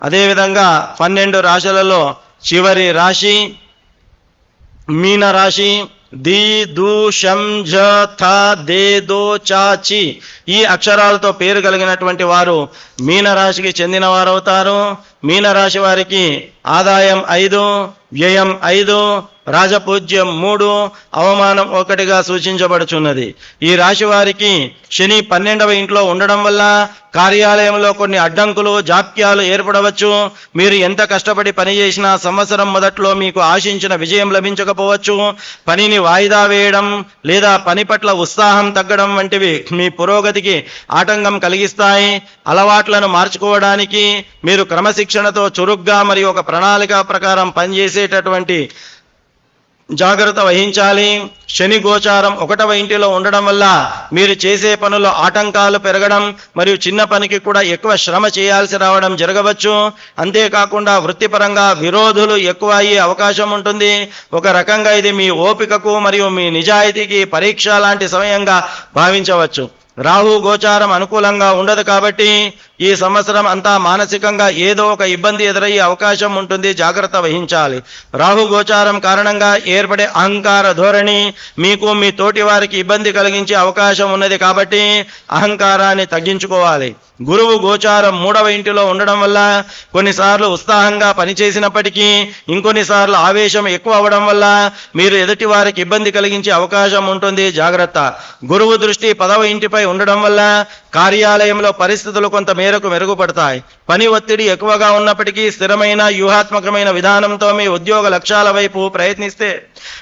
అదేవిధంగా 12 రాశులలో చివరి రాశి మీన రాశి. ది దు షం ఝ థ దే దో చా చి ఈ అక్షరాలతో పేరు కలిగినటువంటి వారు మీనరాశికి చెందిన వారు అవుతారు. మీనరాశి వారికి ఆదాయం 5, వ్యయం 5, రాజపూజ్యం 3, అవమానం 1గా సూచించబడుచున్నది. ఈ రాశి వారికి శని 12వ ఇంట్లో ఉండడం వల్ల కార్యాలయంలో కొన్ని అడ్డంకులు జాప్యాలు ఏర్పడవచ్చు. మీరు ఎంత కష్టపడి పని చేసినా సంవత్సరం మొదట్లో మీకు ఆశించిన విజయం లభించకపోవచ్చు. పనిని వాయిదా వేయడం లేదా పని పట్ల ఉత్సాహం తగ్గడం వంటివి మీ పురోగతికి ఆటంకం కలిగిస్తాయి. అలవాట్లను మార్చుకోవడానికి మీరు క్రమశిక్షణతో చురుగ్గా మరియు ఒక ప్రణాళిక ప్రకారం పనిచేసేటటువంటి జాగ్రత్త వహించాలి. శని గోచారం 1వ ఇంటిలో ఉండడం వల్ల మీరు చేసే పనుల్లో ఆటంకాలు పెరగడం మరియు చిన్న పనికి కూడా ఎక్కువ శ్రమ చేయాల్సి రావడం జరగవచ్చు. అంతేకాకుండా వృత్తిపరంగా విరోధులు ఎక్కువ అయ్యే అవకాశం ఉంటుంది. ఒక రకంగా ఇది మీ ఓపికకు మరియు మీ నిజాయితీకి పరీక్ష లాంటి సమయంగా భావించవచ్చు. రాహు గోచారం అనుకూలంగా ఉండదు కాబట్టి ఈ సంవత్సరం అంతా మానసికంగా ఏదో ఒక ఇబ్బంది ఎదురయ్యే అవకాశం ఉంటుంది. జాగ్రత్త వహించాలి. రాహు గోచారం కారణంగా ఏర్పడే అహంకార ధోరణి మీకు మీ తోటి వారికి ఇబ్బంది కలిగించే అవకాశం ఉన్నది కాబట్టి అహంకారాన్ని తగ్గించుకోవాలి. గురువు గోచారం 3వ ఇంటిలో ఉండడం వల్ల కొన్నిసార్లు ఉత్సాహంగా పనిచేసినప్పటికీ ఇంకొన్నిసార్లు ఆవేశం ఎక్కువ అవ్వడం వల్ల మీరు ఎదుటి వారికి ఇబ్బంది కలిగించే అవకాశం ఉంటుంది. జాగ్రత్త. గురువు దృష్టి 10వ ఇంటిపై ఉండడం వల్ల కార్యాలయంలో పరిస్థితులు కొంత మేరకు మెరుగుపడతాయి. పని ఒత్తిడి ఎక్కువగా ఉన్నప్పటికీ స్థిరమైన వ్యూహాత్మకమైన విధానంతో మీ ఉద్యోగ లక్ష్యాల వైపు ప్రయత్నిస్తే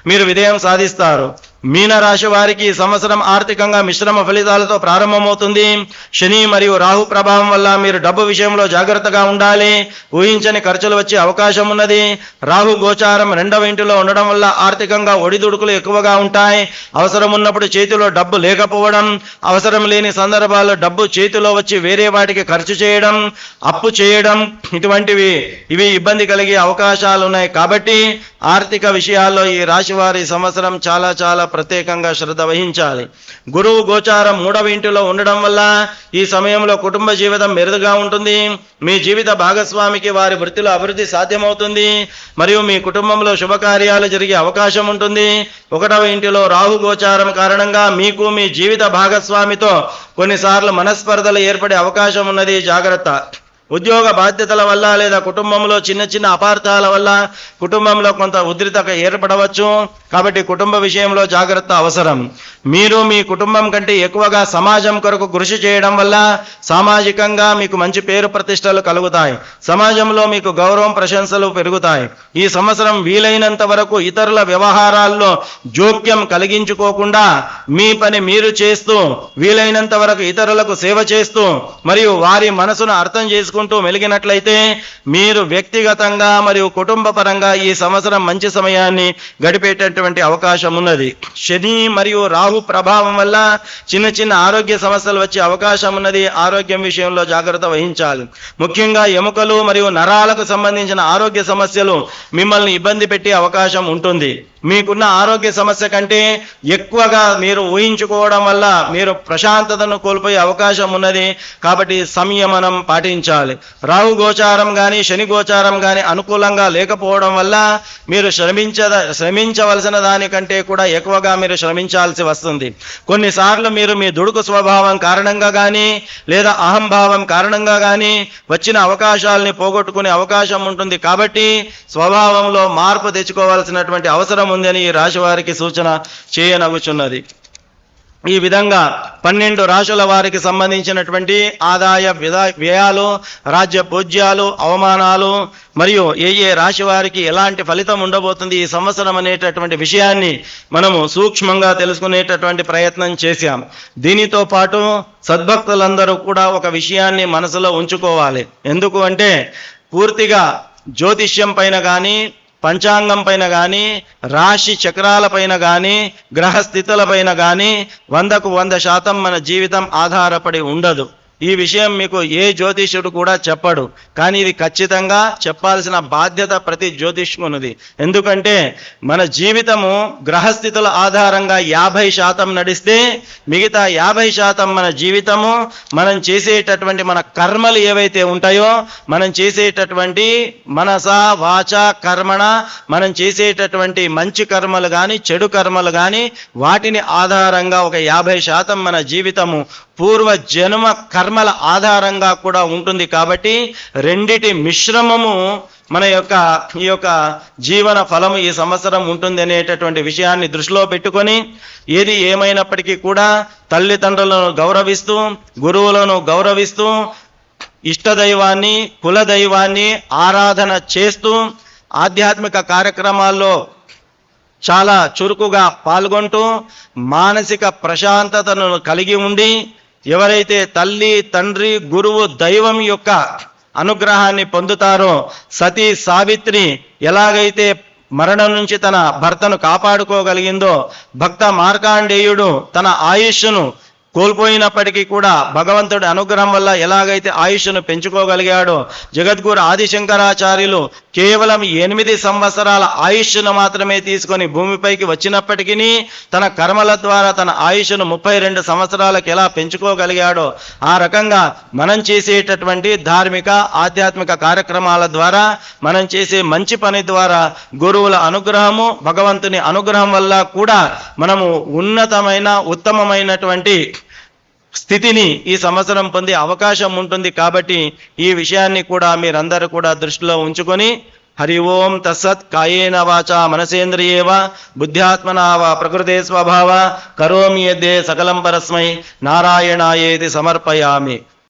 మీరు విజయం సాధిస్తారు. మీనరాశి వారికి ఈ సంవత్సరం ఆర్థికంగా మిశ్రమ ఫలితాలతో ప్రారంభమవుతుంది. శని మరియు రాహు ప్రభావం వల్ల మీరు డబ్బు విషయంలో జాగ్రత్తగా ఉండాలి. ఊహించని ఖర్చులు వచ్చే అవకాశం ఉన్నది. రాహు గోచారం 2వ ఇంటిలో ఉండడం వల్ల ఆర్థికంగా ఒడిదుడుకులు ఎక్కువగా ఉంటాయి. అవసరం ఉన్నప్పుడు చేతిలో డబ్బు లేకపోవడం, అవసరం లేని సందర్భాల్లో డబ్బు చేతిలో వచ్చి వేరే వాటికి ఖర్చు చేయడం, అప్పు చేయడం ఇవి ఇబ్బంది కలిగే అవకాశాలు ఉన్నాయి. కాబట్టి ఆర్థిక విషయాల్లో ఈ రాశి వారి సంవత్సరం చాలా ప్రత్యేకంగా శ్రద్ధ వహించాలి. గురువు గోచారం 3వ ఇంటిలో ఉండడం వల్ల ఈ సమయంలో కుటుంబ జీవితం మెరుదుగా ఉంటుంది. మీ జీవిత భాగస్వామికి వారి వృత్తిలో అభివృద్ధి సాధ్యమవుతుంది మరియు మీ కుటుంబంలో శుభకార్యాలు జరిగే అవకాశం ఉంటుంది. 1వ ఇంటిలో రాహు గోచారం కారణంగా మీకు మీ జీవిత భాగస్వామితో కొన్నిసార్లు మనస్పర్ధలు ఏర్పడే అవకాశం ఉన్నది. జాగ్రత్త. ఉద్యోగ బాధ్యతల వల్ల లేదా కుటుంబంలో చిన్న అపార్థాల వల్ల కుటుంబంలో కొంత ఉద్రిక్తత ఏర్పడవచ్చు. కాబట్టి కుటుంబ విషయంలో జాగ్రత్త అవసరం. మీరు మీ కుటుంబం కంటే ఎక్కువగా సమాజం కొరకు కృషి చేయడం వల్ల సామాజికంగా మీకు మంచి పేరు ప్రతిష్టలు కలుగుతాయి. సమాజంలో మీకు గౌరవం ప్రశంసలు పెరుగుతాయి. ఈ సంవత్సరం వీలైనంత వరకు ఇతరుల వ్యవహారాల్లో జోక్యం కలిగించుకోకుండా మీ పని మీరు చేస్తూ వీలైనంత వరకు ఇతరులకు సేవ చేస్తూ మరియు వారి మనసును అర్థం చేసుకుంటూ మెలిగినట్లయితే మీరు వ్యక్తిగతంగా మరియు కుటుంబ పరంగా ఈ సంవత్సరం మంచి సమయాన్ని గడిపేటటువంటి అవకాశం ఉన్నది. శని మరియు రాహు ప్రభావం వల్ల చిన్న ఆరోగ్య సమస్యలు వచ్చే అవకాశం ఉన్నది. ఆరోగ్యం విషయంలో జాగ్రత్త వహించాలి. ముఖ్యంగా ఎముకలు మరియు నరాలకు సంబంధించిన ఆరోగ్య సమస్యలు మిమ్మల్ని ఇబ్బంది పెట్టే అవకాశం ఉంటుంది. మీకున్న ఆరోగ్య సమస్య కంటే ఎక్కువగా మీరు ఊహించుకోవడం వల్ల మీరు ప్రశాంతతను కోల్పోయే అవకాశం ఉన్నది. కాబట్టి సంయమనం పాటించాలి. రాహు గోచారం కానీ శని గోచారం కానీ అనుకూలంగా లేకపోవడం వల్ల మీరు శ్రమించవలసిన దానికంటే కూడా ఎక్కువగా మీరు శ్రమించాల్సి వస్తుంది. కొన్నిసార్లు మీరు మీ దుడుకు స్వభావం కారణంగా కానీ లేదా అహంభావం కారణంగా కానీ వచ్చిన అవకాశాలని పోగొట్టుకునే అవకాశం ఉంటుంది. కాబట్టి స్వభావంలో మార్పు తెచ్చుకోవాల్సినటువంటి అవసరం ఉందని ఈ రాశి వారికి సూచన చేయనగుచున్నది. ఈ విధంగా 12 రాశుల వారికి సంబంధించినటువంటి ఆదాయ వ్యయాలు, రాజ్య పూజ్యాలు, అవమానాలు మరియు ఏ రాశి వారికి ఎలాంటి ఫలితం ఉండబోతుంది ఈ సంవత్సరం అనేటటువంటి విషయాన్ని మనము సూక్ష్మంగా తెలుసుకునేటటువంటి ప్రయత్నం చేశాం. దీనితో పాటు సద్భక్తులందరూ కూడా ఒక విషయాన్ని మనసులో ఉంచుకోవాలి. ఎందుకు అంటే పూర్తిగా జ్యోతిష్యం పైన కానీ పంచాంగం పైన కానీ రాశి చక్రాల పైన కానీ గ్రహస్థితుల పైన కానీ 100% మన జీవితం ఆధారపడి ఉండదు. ఈ విషయం మీకు ఏ జ్యోతిష్యుడు కూడా చెప్పడు, కానీ ఇది ఖచ్చితంగా చెప్పాల్సిన బాధ్యత ప్రతి జ్యోతిష్కునిది. ఎందుకంటే మన జీవితము గ్రహస్థితుల ఆధారంగా 50% నడిస్తే మిగతా 50% మన జీవితము మనం చేసేటటువంటి మన కర్మలు ఏవైతే ఉంటాయో, మనం చేసేటటువంటి మనస వాచ కర్మణ, మనం చేసేటటువంటి మంచి కర్మలు కానీ చెడు కర్మలు కానీ వాటిని ఆధారంగా ఒక 50% మన జీవితము పూర్వ జన్మ కర్మల ఆధారంగా కూడా ఉంటుంది. కాబట్టి రెండిటి మిశ్రమము మన ఈ యొక్క జీవన ఫలము ఈ సంవత్సరం ఉంటుంది అనేటటువంటి విషయాన్ని దృష్టిలో పెట్టుకొని, ఏది ఏమైనప్పటికీ కూడా తల్లిదండ్రులను గౌరవిస్తూ, గురువులను గౌరవిస్తూ, ఇష్టదైవాన్ని కులదైవాన్ని ఆరాధన చేస్తూ, ఆధ్యాత్మిక కార్యక్రమాల్లో చాలా చురుకుగా పాల్గొంటూ, మానసిక ప్రశాంతతను కలిగి ఉండి, ఎవరైతే తల్లి తండ్రి గురువు దైవం యొక్క అనుగ్రహాన్ని పొందుతారో, సతీ సావిత్రి ఎలాగైతే మరణం నుంచి తన భర్తను కాపాడుకోగలిగిందో, భక్త మార్కాండేయుడు తన ఆయుష్ను కోల్పోయినప్పటికీ కూడా భగవంతుడి అనుగ్రహం వల్ల ఎలాగైతే ఆయుష్ను పెంచుకోగలిగాడో, జగద్గురు ఆదిశంకరాచార్యులు కేవలం 8 సంవత్సరాల ఆయుష్ను మాత్రమే తీసుకొని భూమిపైకి వచ్చినప్పటికీ తన కర్మల ద్వారా తన ఆయుష్ను 32 సంవత్సరాలకు ఎలా పెంచుకోగలిగాడో, ఆ రకంగా మనం చేసేటటువంటి ధార్మిక ఆధ్యాత్మిక కార్యక్రమాల ద్వారా, మనం చేసే మంచి పని ద్వారా గురువుల అనుగ్రహము భగవంతుని అనుగ్రహం వల్ల కూడా మనము ఉన్నతమైన ఉత్తమమైనటువంటి స్థితిని ఈ సంవత్సరం పొందే అవకాశం ఉంటుంది. కాబట్టి ఈ విషయాన్ని కూడా మీరందరూ కూడా దృష్టిలో ఉంచుకొని, హరి ఓం తస్సత్. కాయేన వాచా మనసేంద్రియేవ బుద్ధ్యాత్మనా వా ప్రకృతే స్వభావ కరోమి యద్దే సకలం పరస్మై నారాయణాయేతి సమర్పయామి.